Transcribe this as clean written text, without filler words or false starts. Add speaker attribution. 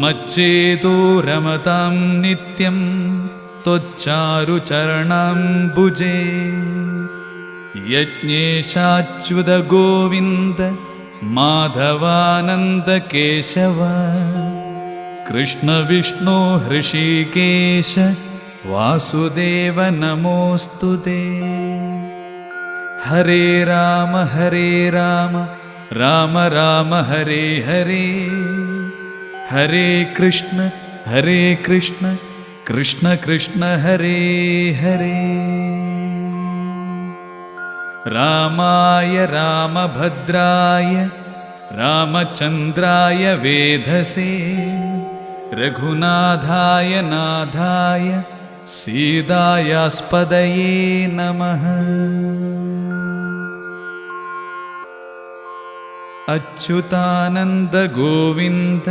Speaker 1: मच्चेतो रमतां नित्यं त्वच्चारुचरणाम्बुजे यज्ञेशाच्युत गोविन्द माधवानन्द केशव कृष्ण विष्णु हृषीकेश वासुदेव नमोऽस्तुते। हरे राम राम राम हरे हरे हरे कृष्ण कृष्ण कृष्ण हरे हरे। रामाय रामभद्राय रामचन्द्राय वेधसे रघुनाथाय नाथाय सीतायास्पदये नमः। अच्युतानन्द गोविन्द